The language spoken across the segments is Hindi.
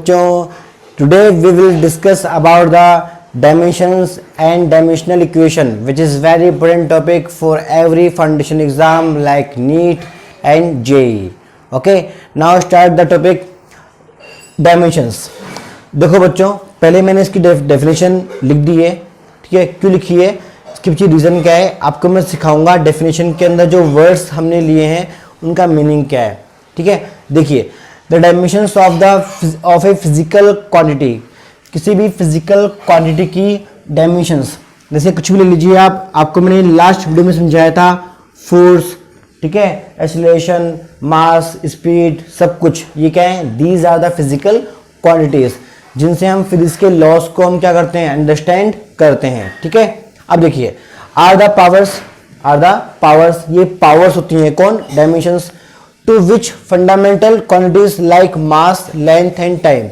So today we will discuss about the dimensions and dimensional equation, which is very important topic for every foundation exam like NEET and JEE. Okay, now start the topic dimensions. देखो बच्चों, पहले मैंने इसकी डेफिनेशन लिख दी है, ठीक है। क्यों लिखी है, इसके पीछे रीजन क्या है, आपको मैं सिखाऊंगा डेफिनेशन के अंदर जो वर्ड्स हमने लिए हैं उनका मीनिंग क्या है, ठीक है। देखिए, the dimensions of a physical quantity, किसी भी फिजिकल क्वांटिटी की डायमेंशंस, जैसे कुछ भी ले लीजिए आप, आपको मैंने लास्ट वीडियो में समझाया था फोर्स, ठीक है, एक्सीलरेशन, मास, स्पीड, सब कुछ ये क्या है, these are the physical quantities जिनसे हम फिजिक्स के लॉस को हम क्या करते हैं, अंडरस्टैंड करते हैं, ठीक है। अब देखिए, आर द पावर्स, ये पावर्स होती हैं कौन, dimensions, to which fundamental quantities like mass, length and time.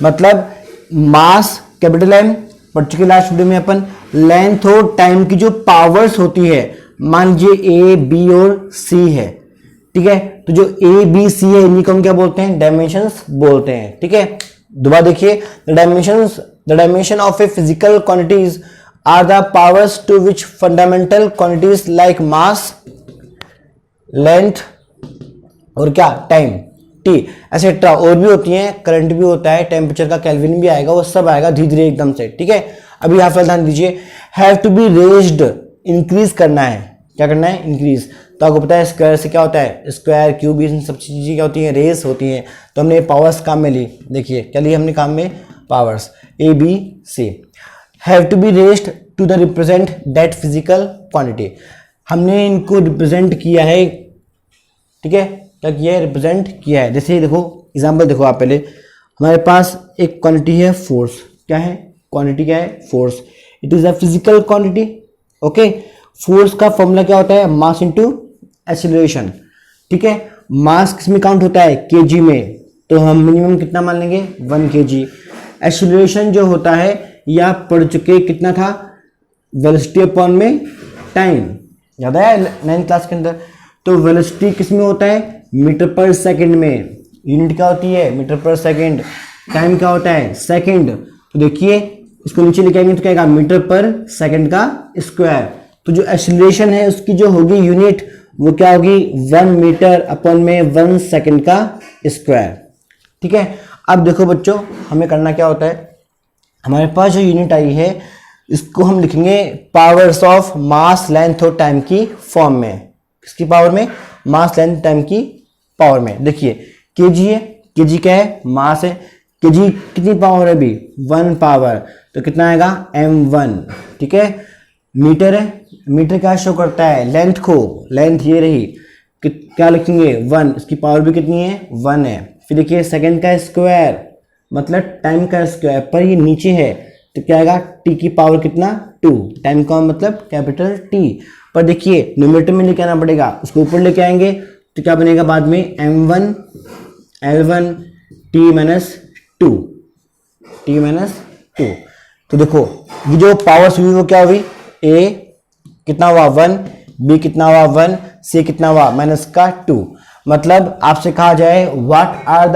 मतलब मास कैपिटल एम, पढ़ चुके लास्ट वीडियो में अपन, लेंथ और टाइम की जो पावर्स होती है, मान लीजिए ए, बी और सी है, ठीक है। तो जो ए, बी, सी है इन्हीं को हम क्या बोलते हैं, डायमेंशंस बोलते हैं, ठीक है। दोबारा देखिए, the dimension of a physical quantities are the powers to which fundamental quantities like mass, length और क्या, टाइम, टी, एक्सेट्रा और भी होती हैं, करंट भी होता है, टेम्परेचर का केल्विन भी आएगा, वो सब आएगा धीरे धीरे एकदम से, ठीक है। अभी यहाँ पर ध्यान दीजिए, have to be raised, increase करना है, क्या करना है, इंक्रीज। तो आपको पता है स्क्वायर से क्या होता है, स्क्वायर, क्यूब, इन सब चीजें क्या होती हैं, रेस होती हैं। तो हमने पावर्स काम में ली, देखिए क्या ली हमने काम में, powers A, B, C. Have to be raised to the represent that physical quantity, हमने इनको रिप्रेजेंट किया है, ठीक है, क्या किया है, रिप्रेजेंट किया है। जैसे देखो एग्जांपल देखो आप, पहले हमारे पास एक क्वांटिटी है फोर्स, क्या है, क्वांटिटी क्या है, force, it is a physical quantity, okay. Force का फॉर्मूला क्या होता है, मास इनटू एक्सीलरेशन, ठीक है। मास किसमें काउंट होता है, केजी में, तो हम मिनिमम कितना मान लेंगे, 1 kg। एक्सीलरेशन जो होता है, ये आप पढ़ चुके, कितना था, वेलोसिटी अपॉन में टाइम, याद है 9th क्लास के अंदर। तो वेलोसिटी किसमें होता है, मीटर पर सेकंड में, यूनिट क्या होती है, मीटर पर सेकंड, टाइम क्या होता है, सेकंड। तो देखिए इसको नीचे लेके आएंगे तो क्या आएगा, मीटर पर सेकंड का स्क्वायर। तो जो एक्सीलरेशन है उसकी जो होगी यूनिट, वो क्या होगी, 1 मीटर अपॉन में 1 सेकंड का स्क्वायर, ठीक है। अब देखो बच्चों, हमें करना क्या होता है, हमारे पास जो यूनिट आई है इसको हम लिखेंगे पावर्स ऑफ मास, लेंथ और टाइम की फॉर्म में। किसकी पावर में, मास, लेंथ, टाइम की पावर में। देखिए केजी है, केजी क्या है, मास है, केजी कितनी पावर है अभी, 1 पावर, तो कितना आएगा, m1, ठीक है। मीटर है, मीटर क्या शो करता है, लेंथ को, लेंथ ये रही, क्या लिखेंगे, 1, इसकी पावर भी कितनी है, 1 है। फिर देखिए सेकंड का स्क्वायर, मतलब टाइम का स्क्वायर, पर ये नीचे है तो क्या आएगा, टी की पावर कितना, 2, टाइम का मतलब कैपिटल टी। पर देखिए न्यूमरेटर में लेके आना पड़ेगा, उसको ऊपर लेके आएंगे तो क्या बनेगा बाद में, m1 l1 t माइनस 2, तो देखो ये जो पावर्स हुई वो क्या हुई, a कितना हुआ 1, b कितना हुआ 1, c कितना हुआ माइनस का 2। मतलब आपसे कहा जाए what are the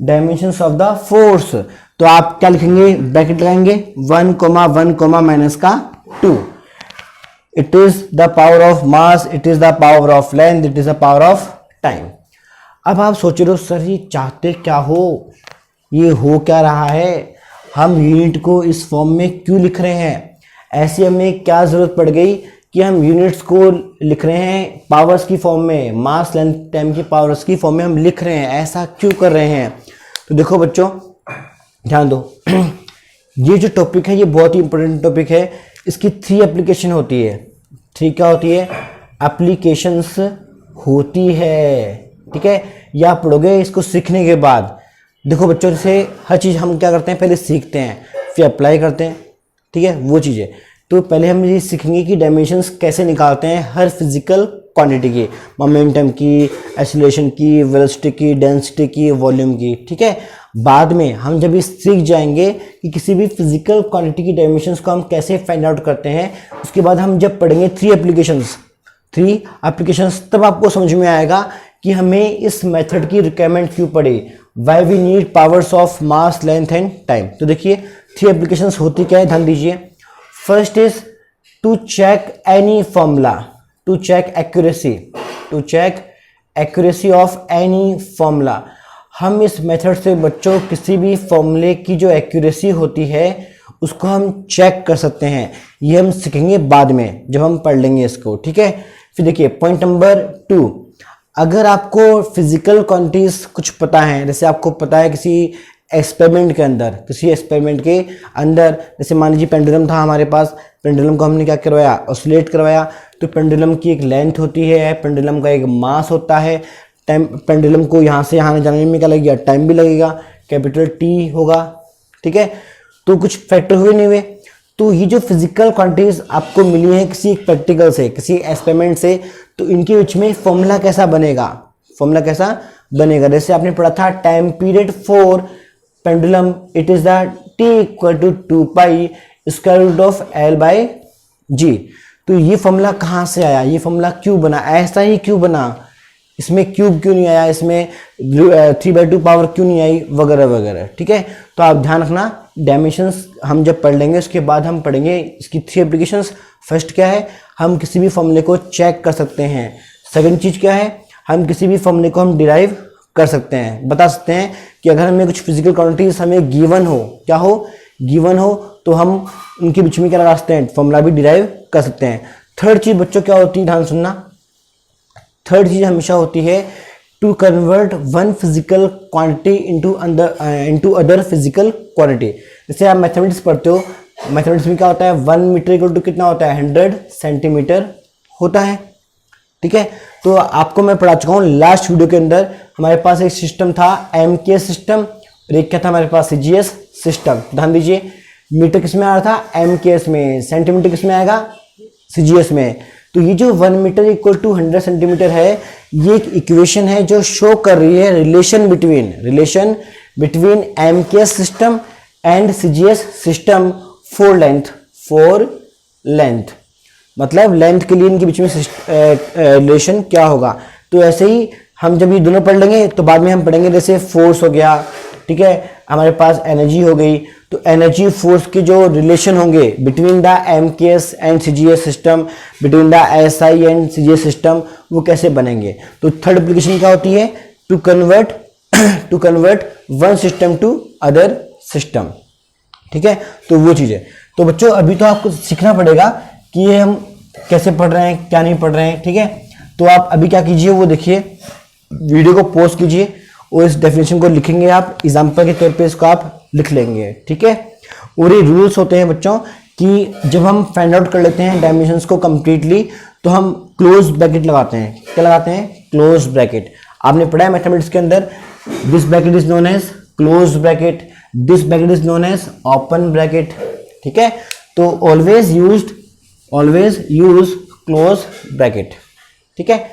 dimensions of the force, तो आप क्या लिखेंगे, ब्रैकेट लगाएंगे, 1, 1, माइनस का 2। It is the power of mass, it is the power of length, it is the power of time. अब आप सोच रहे हो सर ये चाहते क्या हो, ये हो क्या रहा है, हम यूनिट को इस फॉर्म में क्यों लिख रहे हैं, ऐसी हमें क्या जरूरत पड़ गई कि हम यूनिट्स को लिख रहे हैं पावर्स की फॉर्म में, मास, लेंथ, टाइम की पावर्स की फॉर्म में हम लिख रहे हैं, ऐसा क्यों कर रहे हैं। तो देखो बच्चों ध्यान दो, ये जो टॉपिक है ये बहुत ही इंपॉर्टेंट टॉपिक है, इसकी 3 एप्लीकेशन होती है, 3 क्या होती है, एप्लीकेशंस होती है, ठीक है। ये आप पढ़ोगे इसको सीखने के बाद। देखो बच्चों, जैसे हर चीज़ हम क्या करते हैं, पहले सीखते हैं फिर अप्लाई करते हैं, ठीक है, वो चीज़ें। तो पहले हम ये सीखेंगे कि डायमेंशंस कैसे निकालते हैं हर फिजिकल क्वांटिटी की, मोमेंटम की, एक्सीलरेशन की, वेलोसिटी की, डेंसिटी की, वॉल्यूम की, ठीक है। बाद में हम जब ये सीख जाएंगे कि किसी भी फिजिकल क्वांटिटी की डायमेंशंस को हम कैसे फाइंड आउट करते हैं, उसके बाद हम जब पढ़ेंगे 3 एप्लीकेशंस, तब आपको समझ में आएगा कि हमें इस मेथड की रिक्वायरमेंट क्यों पड़ी, why we need powers of mass, length and time. तो देखिए 3 एप्लीकेशंस होती क्या है, ध्यान दीजिए। First is to check any formula, to check accuracy, to check accuracy of any formula. हम इस मेथड से बच्चों किसी भी फॉर्मूले की जो एक्यूरेसी होती है उसको हम चेक कर सकते हैं। ये हम सीखेंगे बाद में जब हम पढ़ लेंगे इसको, ठीक है। फिर देखिए पॉइंट नंबर 2, अगर आपको फिजिकल क्वांटिटीज कुछ पता है, जैसे आपको पता है किसी एक्सपेरिमेंट के अंदर, जैसे मान लीजिए पेंडुलम था हमारे पास, पेंडुलम को हमने क्या करवाया, ऑसिलेट करवाया। तो पेंडुलम की एक लेंथ होती है, पेंडुलम का एक मास होता है, टाइम, पेंडुलम को यहाँ से यहाँ जाने में क्या लगेगा, टाइम भी लगेगा, कैपिटल टी होगा, ठीक है। तो कुछ फैक्टर हुए नहीं हुए। तो ये जो फिजिकल क्वांटिटीज आपको मिली है किसी एक प्रैक्टिकल से, किसी एक्सपेरिमेंट से, तो इनके बीच में फॉर्मूला कैसा बनेगा, फॉर्मूला कैसा बनेगा। जैसे आपने पढ़ा था time period for pendulum, it is the T equal to 2 pi square root of L by G. तो ये फॉर्मूला कहाँ से आया, ये फॉर्मूला क्यों बना, ऐसा ही क्यों बना, इसमें क्यूब क्यों नहीं आया, इसमें 3/2 पावर क्यों नहीं आई, वगैरह वगैरह, ठीक है। तो आप ध्यान रखना, डायमेंशंस हम जब पढ़ लेंगे उसके बाद हम पढ़ेंगे इसकी 3 एप्लीकेशंस। फर्स्ट क्या है, हम किसी भी फॉर्मूले को चेक कर सकते हैं। सेकंड चीज क्या है, हम किसी भी फॉर्मूले को हम डिराइव कर सकते हैं, बता सकते हैं कि अगर हमें कुछ फिजिकल क्वांटिटीज हमें गिवन हो, क्या हो, गिवन हो, तो हम उनके बीच में क्या लगा सकते हैं, फॉर्मूला भी डिराइव कर सकते हैं। थर्ड चीज बच्चों क्या होती है, ध्यान सुनना, थर्ड चीज हमेशा होती है to convert one physical quantity into other physical quantity. जैसे आप मैथमेटिक्स पढ़ते हो, मैथमेटिक्स में क्या होता है, 1 मीटर इक्वल टू कितना होता है, 100 सेंटीमीटर होता है, ठीक है। तो आपको मैं पढ़ा चुका हूँ लास्ट वीडियो के अंदर। हमारे पास एक सिस्टम था MKS सिस्टम और एक क्या था हमारे पास, CGS सिस्टम। ध्यान दीजिए, मीटर किस में आ रहा था, MKS में, सेंटीमीटर किस में आएगा, CGS में। तो ये जो 1 मीटर इक्वल टू 100 सेंटीमीटर है, ये एक इक्वेशन है जो शो कर रही है relation between MKS system and CGS system for length, मतलब लेंथ के लिए इनके बीच में रिलेशन क्या होगा। तो ऐसे ही हम जब ये दोनों पढ़ लेंगे तो बाद में हम पढ़ेंगे जैसे फोर्स हो गया, ठीक है, हमारे पास एनर्जी हो गई। तो एनर्जी फोर्स के जो रिलेशन होंगे between the MKS and CGS system, between the SI and CGS system, वो कैसे बनेंगे। तो थर्ड एप्लीकेशन क्या होती है, to convert one system to other system, ठीक है। तो वो चीज़ है। तो बच्चों अभी तो आपको सीखना पड़ेगा कि ये हम कैसे पढ़ रहे हैं, क्या नहीं पढ़ रहे हैं, ठीक है। तो आप अभी क्या कीजिए, वो देखिए, वीडियो को पॉज कीजिए और इस डेफिनेशन को लिखेंगे आप, एग्जाम्पल के तौर पे इसको आप लिख लेंगे, ठीक है। और ये रूल्स होते हैं बच्चों कि जब हम फाइंड आउट कर लेते हैं डायमेंशंस को कंप्लीटली, तो हम क्लोज ब्रैकेट लगाते हैं। क्या लगाते हैं, क्लोज ब्रैकेट। आपने पढ़ा है मैथमेटिक्स के अंदर, this bracket is known as close bracket, this bracket is known as open bracket, ठीक है। तो ऑलवेज यूज क्लोज ब्रैकेट, ठीक है।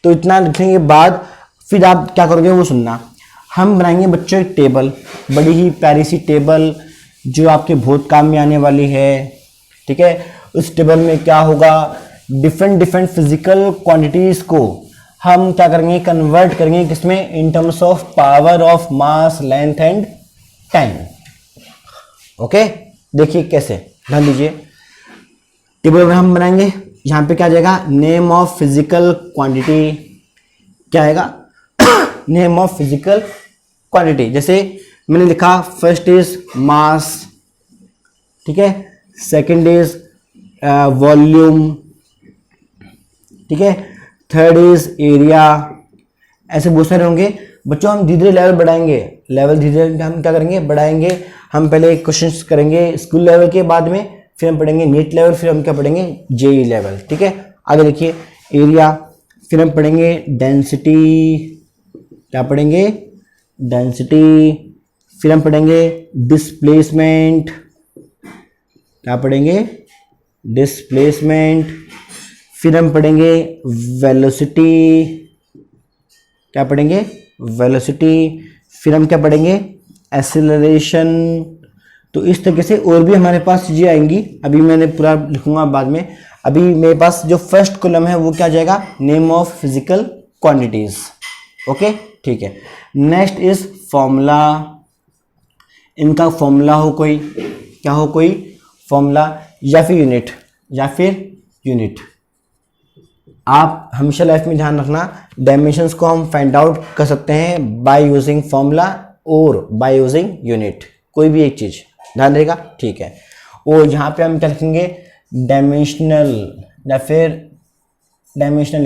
तो इतना लिखने के बाद फिर आप क्या करोगे वो सुनना। हम बनाएंगे बच्चों एक टेबल, बड़ी ही प्यारी सी टेबल जो आपके बहुत काम में आने वाली है, ठीक है। उस टेबल में क्या होगा, डिफरेंट फिजिकल क्वांटिटीज को हम क्या करेंगे, कन्वर्ट करेंगे किसमें, in terms of power of mass, length and time. Okay, देखिए कैसे, ध्यान दीजिए। टेबल में हम बनाएंगे, यहाँ पे क्या आ जाएगा, नेम ऑफ फिजिकल क्वांटिटी, क्या आएगा, नेम ऑफ फिजिकल क्वांटिटी। जैसे मैंने लिखा, फर्स्ट इज मास, ठीक है, सेकंड इज वॉल्यूम, ठीक है, थर्ड इज एरिया, ऐसे बहुत सारे होंगे बच्चों। हम धीरे धीरे लेवल बढ़ाएंगे, लेवल धीरे धीरे हम क्या करेंगे, बढ़ाएंगे। हम पहले क्वेश्चंस करेंगे स्कूल लेवल के, बाद में फिर हम पढ़ेंगे नीट लेवल, फिर हम क्या पढ़ेंगे, JEE लेवल, ठीक है। आगे देखिए, एरिया, फिर हम पढ़ेंगे डेंसिटी, क्या पढ़ेंगे, डेंसिटी, फिर हम पढ़ेंगे डिस्प्लेसमेंट, क्या पढ़ेंगे, डिस्प्लेसमेंट, फिर हम पढ़ेंगे वेलोसिटी, क्या पढ़ेंगे, वेलोसिटी, फिर हम क्या पढ़ेंगे, एक्सेलरेशन। तो इस तरीके से और भी हमारे पास चीजें आएंगी, अभी मैंने पूरा लिखूंगा बाद में। अभी मेरे पास जो फर्स्ट कॉलम है वो क्या जाएगा, name of physical quantities, okay ठीक है। Next is formula. इनका फॉर्मूला हो कोई, क्या हो कोई फॉर्मूला या फिर यूनिट। आप हमेशा लाइफ में ध्यान रखना, डायमेंशंस को हम फाइंड आउट कर सकते हैं बाय यूजिंग फॉर्मूला और बाय यूजिंग यूनिट, कोई भी एक चीज ध्यान रहेगा, ठीक है। और यहाँ पे हम क्या लिखेंगे, डायमेंशनल या फिर डायमेंशनल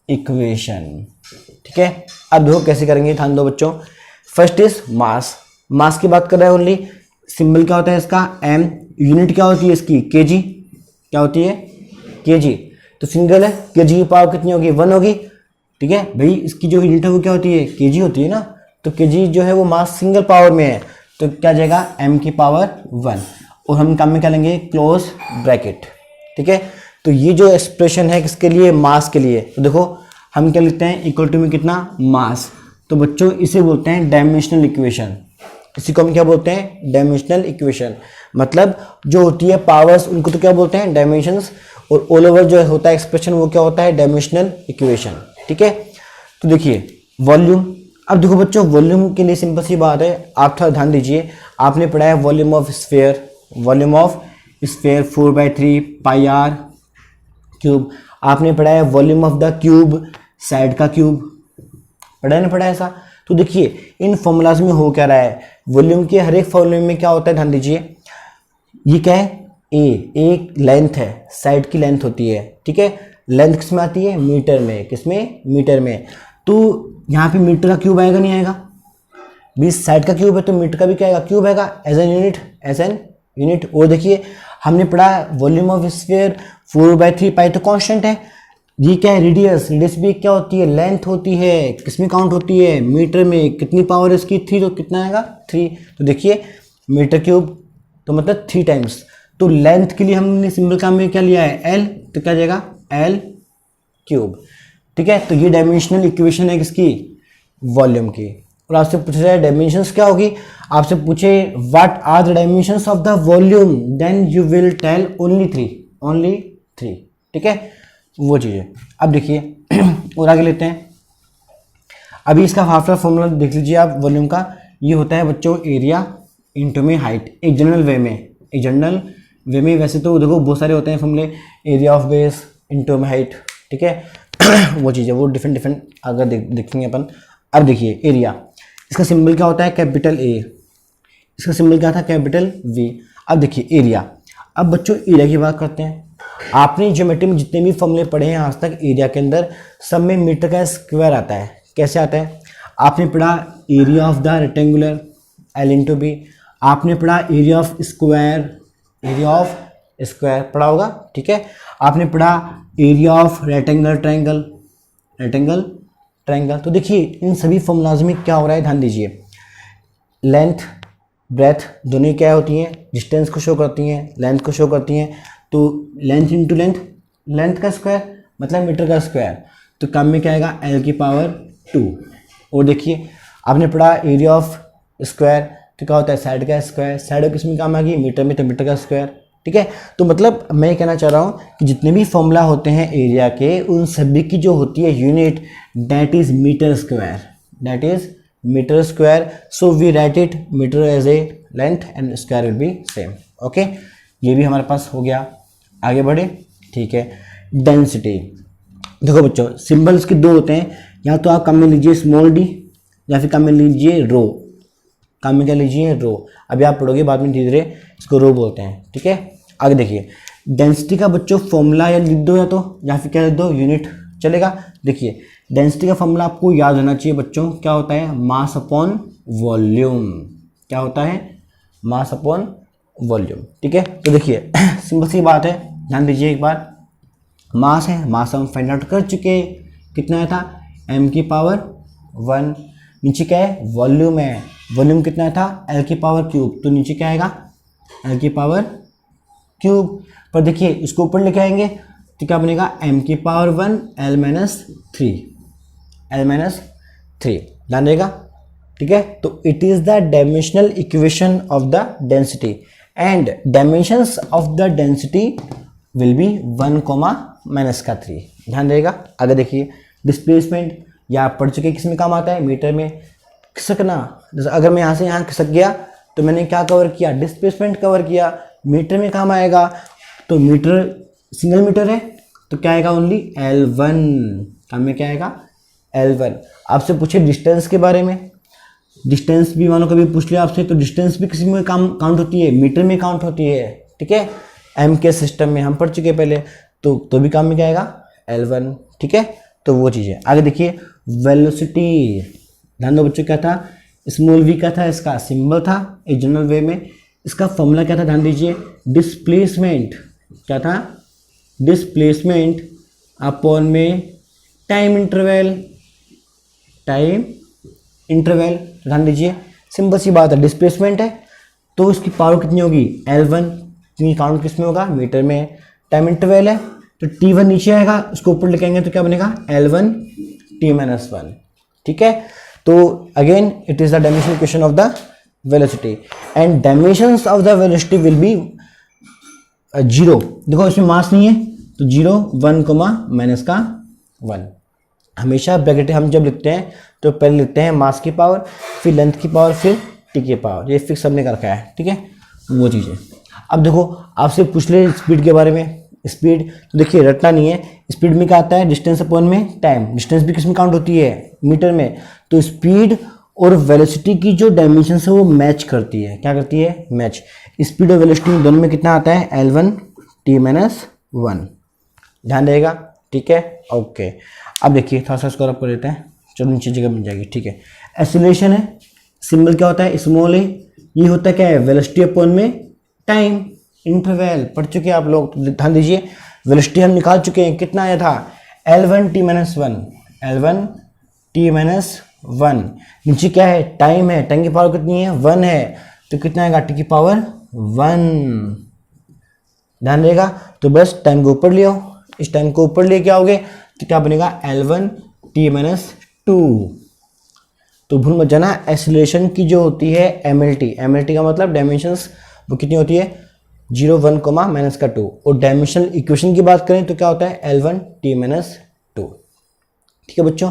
इक्वेशन, ठीक है। अब देखो कैसे करेंगे, ध्यान दो बच्चों। फर्स्ट इज मास की बात कर रहे हैं ओनली। सिंबल क्या होता है इसका, m। यूनिट क्या होती है इसकी, kg। क्या होती है, kg। तो सिंगल है, kg की पावर कितनी होगी, 1 होगी, ठीक है भाई। इसकी जो यूनिट है वो क्या होती है, kg होती है ना। तो kg जो है वो मास सिंगल पावर में है, तो क्या जाएगा m की पावर 1। और हम काम में क्या लेंगे, क्लोज ब्रैकेट, ठीक है। तो ये जो एक्सप्रेशन है किसके लिए, मास के लिए। तो देखो हम क्या लिखते हैं, इक्वल टू में कितना, मास। तो बच्चों इसे बोलते हैं डायमेंशनल इक्वेशन। इसी को हम क्या बोलते हैं, डायमेंशनल इक्वेशन। मतलब जो होती है पावर्स उनको तो क्या बोलते हैं, डायमेंशंस। और ऑल ओवर जो होता है एक्सप्रेशन वो क्या होता है, डायमेंशनल इक्वेशन, ठीक है। तो देखिए वॉल्यूम। अब देखो बच्चों वॉल्यूम के लिए सिंपल सी बात है, आप थोड़ा ध्यान दीजिए। आपने पढ़ा है volume of sphere 4/3 pi R cube. आपने पढ़ा है volume of the cube, side का क्यूब, पढ़ा नहीं पढ़ा ऐसा। तो देखिए इन फॉर्मूलाज में हो क्या रहा है, वॉल्यूम के हर एक फॉर्मूले में क्या होता है, ध्यान दीजिए। ये क्या है, एक लेंथ है, साइड की लेंथ होती है, ठीक है। लेंथ किस में आती है, मीटर में, किसमें, मीटर में। तो यहाँ पे मीटर का क्यूब आएगा, नहीं आएगा, 20 साइड का क्यूब है तो मीटर का भी क्या आएगा, क्यूब आएगा, एज एन यूनिट। और देखिए हमने पढ़ा वॉल्यूम ऑफ स्फीयर 4/3 पाई तो कांस्टेंट है। ये क्या है, रेडियस भी क्या होती है, लेंथ होती है, किसमें काउंट होती है, मीटर में। कितनी पावर है इसकी, 3, तो कितना आएगा 3। तो देखिए मीटर क्यूब तो मतलब 3 टाइम्स। तो लेंथ के लिए हमने सिंबल का में क्या लिया है, एल, तो क्या जाएगा एल क्यूब, ठीक है। तो ये डायमेंशनल इक्वेशन है किसकी, वॉल्यूम की। और आपसे पूछा जाए डायमेंशंस क्या होगी, आपसे पूछे what are the dimensions of the volume, then you will tell only 3, ठीक है, वो चीज़ है। अब देखिए और आगे लेते हैं। अभी इसका फार्मूला देख लीजिए आप वॉल्यूम का। ये होता है बच्चों एरिया इंटू में हाइट, एक जनरल वे में। वैसे तो देखो बहुत सारे होते हैं फॉर्मूले, एरिया ऑफ बेस इंटू में हाइट, ठीक है वो चीज़ है, वो डिफरेंट अगर देखेंगे अपन। अब देखिए एरिया, इसका सिंबल क्या होता है, कैपिटल ए। इसका सिंबल क्या था, कैपिटल वी। अब देखिए एरिया। अब बच्चों एरिया की बात करते हैं। आपने ज्योमेट्री में जितने भी फॉर्मूले पढ़े हैं आज तक, एरिया के अंदर सब में मीटर का स्क्वायर आता है। कैसे आता है, आपने पढ़ा area of the rectangular, L into B. आपने पढ़ा एरिया ऑफ स्क्वायर पढ़ा होगा, ठीक है। आपने पढ़ा एरिया ऑफ रेक्टेंगल ट्रायंगल। तो देखिए इन सभी फॉर्मूलाज में क्या हो रहा है, ध्यान दीजिए। लेंथ ब्रेथ दोनों क्या होती हैं, डिस्टेंस को शो करती हैं, लेंथ को शो करती हैं। तो लेंथ इंटू लेंथ का स्क्वायर मतलब मीटर का स्क्वायर। तो काम में क्या आएगा, एल की पावर 2। और देखिए आपने पढ़ा एरिया ऑफ स्क्वायर, तो क्या होता है, साइड का स्क्वायर। साइड किस में काम आ गई, मीटर में, तो मीटर का स्क्वायर, ठीक है। तो मतलब मैं कहना चाह रहा हूँ कि जितने भी फॉर्मूला होते हैं एरिया के, उन सभी की जो होती है unit, that is metre square. So we write it metre as a length and square will be same, okay. ये भी हमारे पास हो गया। आगे बढ़े, ठीक है। डेंसिटी, देखो बच्चों सिंबल्स के 2 होते हैं, या तो आप काम में लीजिए स्मॉल डी या फिर काम में लीजिए रो। काम में क्या लीजिए, रो। अभी आप पढ़ोगे बाद में धीरे धीरे, इसको रो बोलते हैं, ठीक है। आगे देखिए डेंसिटी का बच्चों फॉर्मूला या लिख दो या फिर क्या लिख दो, यूनिट चलेगा। देखिए डेंसिटी का फॉर्मूला आपको याद होना चाहिए बच्चों, क्या होता है, मास अपॉन वॉल्यूम। क्या होता है, मास अपॉन वॉल्यूम, ठीक है। तो देखिए सिंपल सी बात है, ध्यान दीजिए एक बार। मास है, मास हम फाइंड आउट कर चुके, कितना आया था, m की पावर 1। नीचे क्या है, वॉल्यूम है, वॉल्यूम कितना था, l की पावर क्यूब। तो नीचे क्या आएगा, l की पावर क्यूब। पर देखिए इसको ऊपर लेके आएंगे तो क्या बनेगा, m की पावर 1 l माइनस 3, ध्यान देगा, ठीक है। तो it is the dimensional equation of the density, and dimensions of the density will be 1, -3। ध्यान रहेगा। आगे देखिए डिस्प्लेसमेंट, या आप पढ़ चुके किस में काम आता है, मीटर में। खिसकना, जैसे अगर मैं यहाँ से यहाँ खिसक गया तो मैंने क्या कवर किया, डिस्प्लेसमेंट कवर किया। मीटर में काम आएगा, तो मीटर सिंगल मीटर है तो क्या आएगा, ओनली L1। काम में क्या आएगा, L1। आपसे पूछे डिस्टेंस के बारे में, डिस्टेंस भी मानो कभी पूछ लिया आपसे, तो डिस्टेंस भी किसी में काउंट होती है, मीटर में काउंट होती है। ठीक है, एम के सिस्टम में हम पढ़ चुके पहले, तो भी काम में क्या आएगा, L1। ठीक है, तो वो चीज़ है। आगे देखिए वेलोसिटी, ध्यान दो बच्चों, क्या था, स्मॉल v का था, इसका सिंबल था एक जनरल वे में। इसका फॉर्मूला क्या था, ध्यान दीजिए, डिस्प्लेसमेंट। क्या था, डिस्प्लेसमेंट अपॉन में टाइम इंटरवल, टाइम इंटरवल। ध्यान दीजिए सिंपल सी बात है, डिस्प्लेसमेंट है तो इसकी पावर कितनी होगी, L1। काउंट किस में होगा, मीटर में। टाइम इंटरवल है तो T1 नीचे आएगा, उसको ऊपर लेके आएंगे तो क्या बनेगा, L1 T-1। ठीक है, तो again it is the dimension equation of the velocity, and dimensions of the velocity will be 0। देखो इसमें मास नहीं है तो 0, 1, -1। हमेशा ब्रैकेट हम जब लिखते हैं तो पहले लिखते हैं मास की पावर, फिर लेंथ की पावर, फिर टी की पावर। ये फिक्स हमने कर रखा है। ठीक है, वो चीज़ है। अब देखो आपसे पूछ ले स्पीड के बारे में, स्पीड तो देखिए रटना नहीं है, स्पीड में क्या आता है, डिस्टेंस अपॉन में टाइम। डिस्टेंस भी किस में काउंट होती है, मीटर में। तो स्पीड और वेलोसिटी की जो डायमेंशन है वो मैच करती है। क्या करती है, मैच। स्पीड और वेलोसिटी दोनों में कितना आता है, L1 T-1। ध्यान रहेगा। ठीक है, ओके। अब देखिए थोड़ा सा स्कोर अप कर देते हैं, चलो नीचे जगह मिल जाएगी। ठीक है, एक्सीलरेशन है, सिंबल क्या होता है, स्मॉल है। ये होता है क्या है, वेलोसिटी अपॉन में टाइम इंटरवल। पढ़ चुके हैं आप लोग, तो ध्यान दीजिए वेलोसिटी हम निकाल चुके हैं, कितना आया था, L1 T-1। L1 T-1। नीचे क्या है, टाइम है, टाइम की पावर कितनी है, 1 है, तो कितना आएगा, टी की पावर 1। ध्यान रहेगा। तो बस टाइम को ऊपर ले आओ, इस टाइम को ऊपर ले क्या आओगे तो क्या बनेगा, L1 T-2। तो भूल मत जाना, एक्सीलरेशन की जो होती है MLT का मतलब डायमेंशंस, वो कितनी होती है, 0, 1, -2। और डायमेंशनल इक्वेशन की बात करें तो क्या होता है, L1 T-2। ठीक है बच्चों,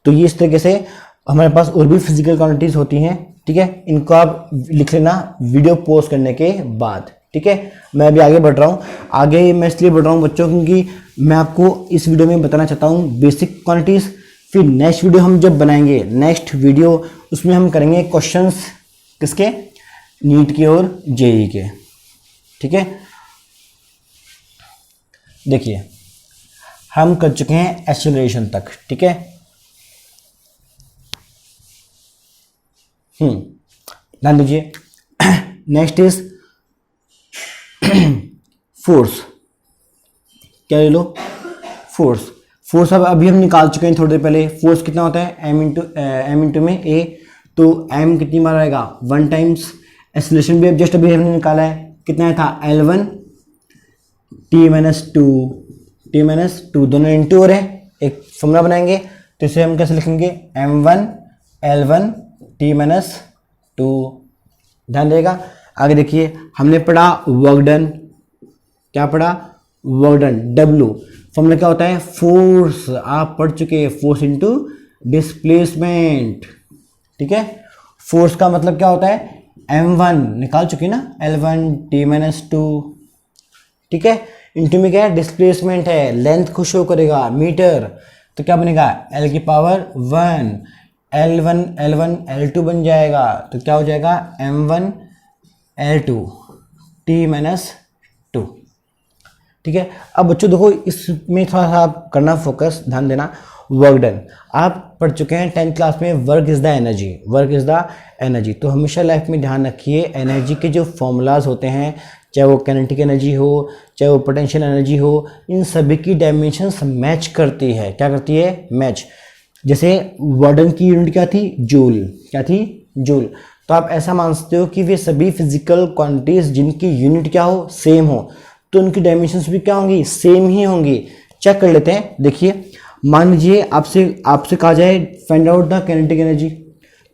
तो ये इस तरीके से हमारे पास और भी फिजिकल क्वांटिटीज होती हैं। ठीक है, इनको आप लिख लेना वीडियो पोस्ट करने के बाद। ठीक है, मैं अभी आगे बढ़ रहा हूँ। आगे मैं इसलिए बढ़ रहा हूँ बच्चों क्योंकि मैं आपको इस वीडियो में बताना चाहता हूँ बेसिक क्वांटिटीज। फिर नेक्स्ट वीडियो हम जब बनाएंगे, नेक्स्ट वीडियो उसमें हम करेंगे क्वेश्चंस किसके, नीट के और जेई के। ठीक है, देखिए हम कर चुके हैं एक्सेलरेशन तक। ठीक है, ध्यान दीजिए। Next is force. क्या ले लो, फोर्स अब अभी हम निकाल चुके हैं थोड़ी देर पहले। फोर्स कितना होता है, m इंटू में a, तो m कितनी बार आएगा, 1 टाइम्स। एक्सेलरेशन भी अब जस्ट अभी हमने निकाला है, कितना था, L1 T-2 दोनों इंटू और है, एक फॉर्मूला बनाएंगे तो इसे हम कैसे लिखेंगे, m1 L1 T-2। ध्यान देगा। आगे देखिए हमने पढ़ा वर्क डन, क्या पढ़ा, वर्क डन, W फॉर्मूला क्या होता है, फोर्स। आप पढ़ चुके हैं, फोर्स इनटू डिस्प्लेसमेंट। ठीक है, फोर्स का मतलब क्या होता है, m1 निकाल चुके ना, L1 T-2। ठीक है, इनटू में क्या है, डिस्प्लेसमेंट है, लेंथ को शो करेगा मीटर, तो क्या बनेगा, L की पावर 1, L1 L2 बन जाएगा, तो क्या हो जाएगा, m1 L2 T-2। ठीक है, अब बच्चों देखो इसमें थोड़ा सा आप करना फोकस, ध्यान देना। वर्क डन आप पढ़ चुके हैं 10th क्लास में, वर्क इज द एनर्जी। तो हमेशा लाइफ में ध्यान रखिए, एनर्जी के जो फॉर्मूलाज होते हैं, चाहे वो काइनेटिक एनर्जी हो, चाहे वो पोटेंशियल एनर्जी हो, इन सभी की डायमेंशंस मैच करती है। क्या करती है, मैच। जैसे वर्क डन की यूनिट क्या थी, जूल। क्या थी, जूल। तो आप ऐसा मान सकते हो कि वे सभी फिजिकल क्वांटिटीज जिनकी यूनिट क्या हो, सेम हो, तो उनकी डायमेंशंस भी क्या होंगी, सेम ही होंगी। चेक कर लेते हैं। देखिए मान लीजिए आपसे कहा जाए find out the kinetic energy,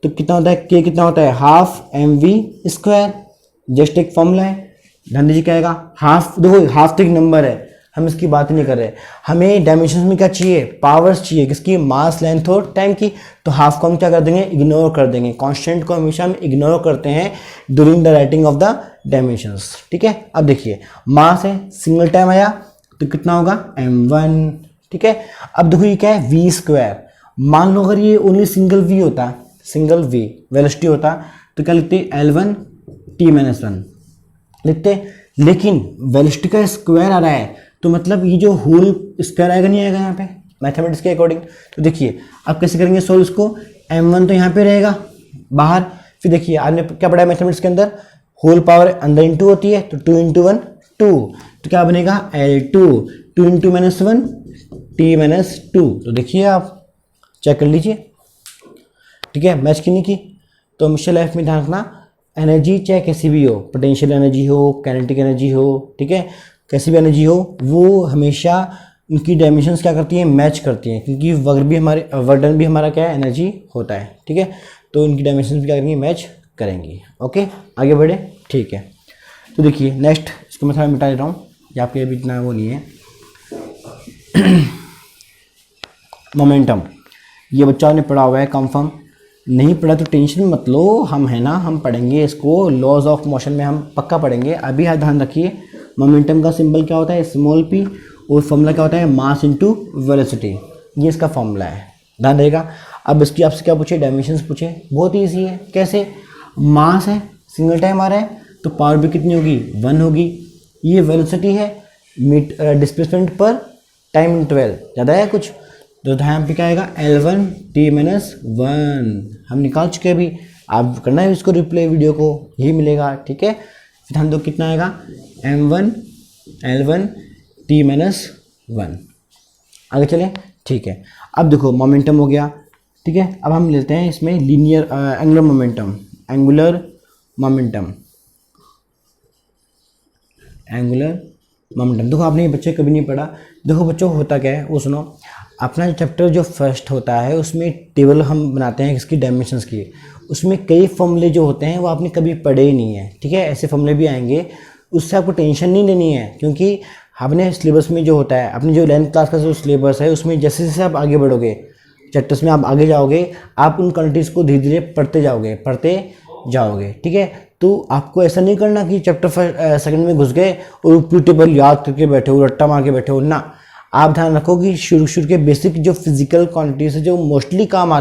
तो कितना होता है, के कितना होता है, हाफ mv²। जस्ट एक फॉर्मूला है, ध्यान दीजिए क्या आएगा, हाफ। देखो हाफ तो एक नंबर है, हम इसकी बात नहीं कर रहे। हमें डायमेंशन में क्या चाहिए, पावर्स चाहिए, किसकी, मास, लेंथ और टाइम की। तो हाफ को हम क्या कर देंगे, इग्नोर कर देंगे। कांस्टेंट को हमेशा हम इग्नोर करते हैं during the writing of the dimensions, ठीक है। अब देखिए मास है, सिंगल टाइम आया तो कितना होगा m1, ठीक है। अब देखो ये क्या है, v स्क्वायर। मान लो अगर ये ओनली सिंगल v होता, सिंगल v वेलोसिटी होता तो क्या लिखते L1 t-1 लिखते, लेकिन वेलोसिटी का स्क्वायर आ रहा है तो मतलब ये जो होल स्क्वायर आएगा नहीं आएगा यहाँ पे मैथमेटिक्स के अकॉर्डिंग। तो देखिए अब कैसे करेंगे सोल्व इसको, m1 तो यहाँ पे रहेगा बाहर, फिर देखिए आपने क्या पढ़ा है मैथमेटिक्स के अंदर, होल पावर अंदर इंटू होती है तो 2 × 1 2, तो क्या बनेगा L2 2 × -1 t-2। तो देखिए आप चेक कर लीजिए, ठीक है, मैच की नहीं की। तो हमेशा लाइफ में ध्यान रखना, एनर्जी चाहे कैसी भी हो, पोटेंशियल एनर्जी हो, काइनेटिक एनर्जी हो, ठीक है, कैसी भी एनर्जी हो, वो हमेशा उनकी डायमेंशंस क्या करती हैं, मैच करती हैं, क्योंकि वर्डन भी हमारा क्या है, एनर्जी होता है, ठीक है। तो इनकी डायमेंशंस भी क्या करेंगी, मैच करेंगी। ओके आगे बढ़े, ठीक है। तो देखिए नेक्स्ट, इसको मैं थोड़ा मिटा देता हूँ, या आपके अभी इतना वो नहीं है। मोमेंटम, ये बच्चों ने पढ़ा हुआ है कंफर्म, नहीं पढ़ा तो टेंशन मत लो, हम है ना, हम पढ़ेंगे इसको, लॉज ऑफ मोशन में हम पक्का पढ़ेंगे। अभी ध्यान रखिए मोमेंटम का सिंबल क्या होता है, स्मॉल p, और फॉर्मूला क्या होता है, मास इनटू वेलोसिटी, ये इसका फॉर्मूला है, ध्यान रहेगा। अब इसकी आपसे क्या पूछे, डायमेंशंस पूछे, बहुत ईजी है। कैसे, मास है, सिंगल टाइम आ रहा है तो पावर भी कितनी होगी, 1 होगी। ये वेलोसिटी है, डिस्प्लेसमेंट पर टाइम इंटरवल, ज़्यादा है कुछ, तो यहाँ पे क्या आएगा L1 t-1, हम निकाल चुके हैं अभी, आप करना है इसको रिप्ले वीडियो को, यही मिलेगा, ठीक है। फिर हम दो कितना आएगा m1 L1 t-1, आगे चले, ठीक है। अब देखो मोमेंटम हो गया, ठीक है। अब हम लेते हैं इसमें linear angular momentum, angular momentum, angular momentum. देखो आपने ये बच्चे कभी नहीं पढ़ा, देखो बच्चों होता क्या है वो सुनो। अपना चैप्टर जो फर्स्ट होता है उसमें टेबल हम बनाते हैं इसकी डायमेंशंस की, उसमें कई फॉर्मूले जो होते हैं वो आपने कभी पढ़े ही नहीं है, ठीक है। ऐसे फॉर्मूले भी आएंगे, उससे आपको टेंशन नहीं लेनी है, क्योंकि हमने सिलेबस में जो होता है, अपनी जो 11th क्लास का जो सिलेबस है उसमें जैसे जैसे आप आगे बढ़ोगे चैप्टर्स में, आप आगे जाओगे, आप उन क्वांटिटीज़ को धीरे धीरे पढ़ते जाओगे, ठीक है। तो आपको ऐसा नहीं करना कि चैप्टर सेकंड में घुस गए और ऊपरी टेबल याद करके बैठे हो, रट्टा मार के बैठे हो ना। आप ध्यान रखो कि शुरू के बेसिक जो फिजिकल क्वांटिटीज है, जो मोस्टली काम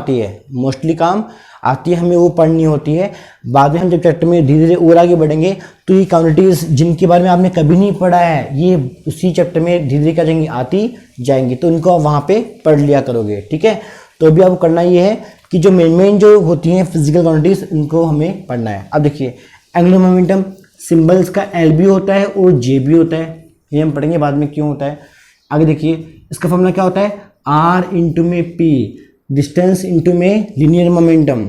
आती है हमें वो पढ़नी होती है। बाद में हम जब चैप्टर में धीरे धीरे और आगे बढ़ेंगे तो ये क्वांटिटीज जिनके बारे में आपने कभी नहीं पढ़ा है, ये उसी चैप्टर में धीरे धीरे क्या जाएंगी, आती जाएंगी, तो इनको आप वहाँ पे पढ़ लिया करोगे, ठीक है। तो अभी आपको करना ये है कि जो मेन जो होती हैं फिजिकल क्वांटिटीज, इनको हमें पढ़ना है। अब देखिए एंगुलर मोमेंटम, सिंबल्स का एल भी होता है और जे भी होता है, ये हम पढ़ेंगे बाद में क्यों होता है। आगे देखिए इसका फॉर्मूला क्या होता है, आर इंटू में पी, डिस्टेंस इंटू में linear momentum,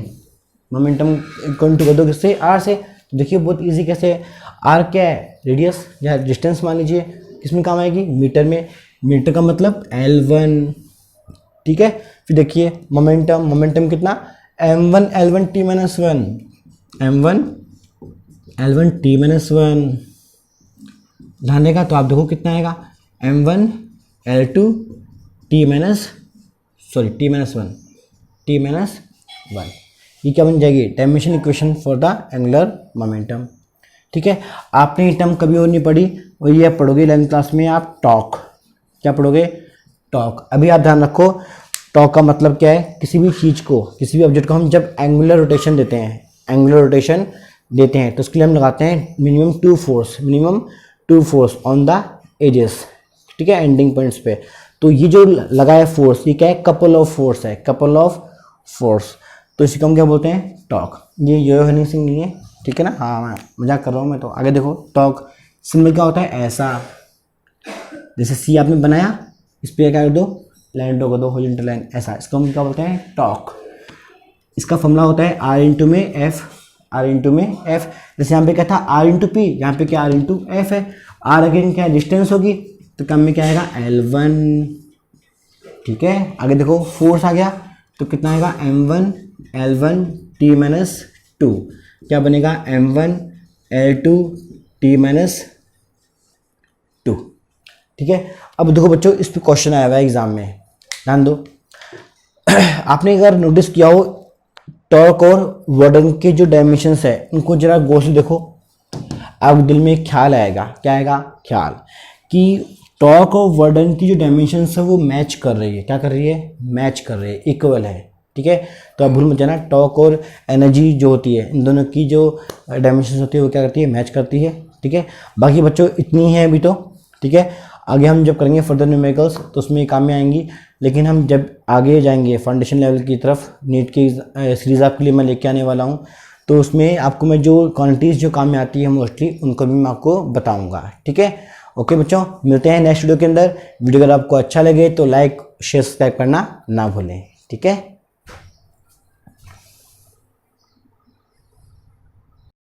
momentum equal to कर दो किससे, आर से। तो देखिए बहुत इजी कैसे है, आर क्या है, रेडियस या डिस्टेंस मान लीजिए, किसमें काम आएगी, मीटर में, मीटर का मतलब L1, ठीक है। फिर देखिए मोमेंटम कितना, m1 L1 t-1, m1 L1 t-1, ध्यान देगा। तो आप देखो कितना आएगा, m1 L2 t-1, ये क्या बन जाएगी, dimension equation for the angular momentum, ठीक है। आपने ये टर्म कभी और नहीं पढ़ी, और ये पढ़ोगे 11th क्लास में आप टॉक, क्या पढ़ोगे, टॉक। अभी आप ध्यान रखो टॉक का मतलब क्या है, किसी भी चीज़ को, किसी भी ऑब्जेक्ट को हम जब एंगुलर रोटेशन देते हैं तो उसके लिए हम लगाते हैं minimum 2 force on the edges, ठीक है, एंडिंग पॉइंट्स पे। तो ये जो लगा है फोर्स, ये क्या है, कपल ऑफ फोर्स, तो इसी को हम क्या बोलते हैं, टॉक। ये यो हनी सिंह नहीं है, ठीक है ना, हाँ मैं मजाक कर रहा हूँ मैं तो। आगे देखो टॉक सिंबल क्या होता है, ऐसा, जैसे सी आपने बनाया, इस पर क्या कर दो, लाइन ड्रॉ कर दो, हॉरिजॉन्टल लाइन, ऐसा, इसको हम क्या बोलते हैं, टॉक। इसका फॉर्मूला होता है आर इंटू में एफ, जैसे यहाँ पे क्या था आर इंटू पी, यहाँ पे क्या आर इंटू एफ है, आर अगेन क्या है, डिस्टेंस होगी, तो कम में क्या आएगा L1, ठीक है। आगे देखो फोर्स आ गया, तो कितना आएगा m1 L1 t-2, क्या बनेगा m1 L2 t-2, ठीक है। अब देखो बच्चों, इस पे क्वेश्चन आया हुआ है एग्जाम में, ध्यान दो। आपने अगर नोटिस किया हो, टॉर्क और वर्डन के जो डायमेंशंस है उनको जरा गौर से देखो, आपके दिल में एक ख्याल आएगा, क्या आएगा, ख्याल कि टॉर्क और वर्डन की जो डायमेंशंस है वो मैच कर रही है, क्या कर रही है, मैच कर रही है, इक्वल है, ठीक है। तो आप भूल मत जाना, टॉर्क और एनर्जी जो होती है इन दोनों की जो डायमेंशंस होती है वो क्या करती है, मैच करती है, ठीक है। बाकी बच्चों इतनी है अभी तो, ठीक है। आगे हम जब करेंगे फर्दर न्यूमेरिकल्स तो उसमें ये काम में आएंगी, लेकिन हम जब आगे जाएंगे फाउंडेशन लेवल की तरफ, नीट की सीरीज आपके लिए मैं लेके आने वाला हूँ, तो उसमें आपको मैं जो क्वांटिटीज़ जो काम में आती है मोस्टली उनको भी मैं आपको बताऊँगा, ठीक है। ओके बच्चों, मिलते हैं नेक्स्ट वीडियो के अंदर। वीडियो अगर आपको अच्छा लगे तो लाइक शेयर सब्सक्राइब करना ना भूलें, ठीक है।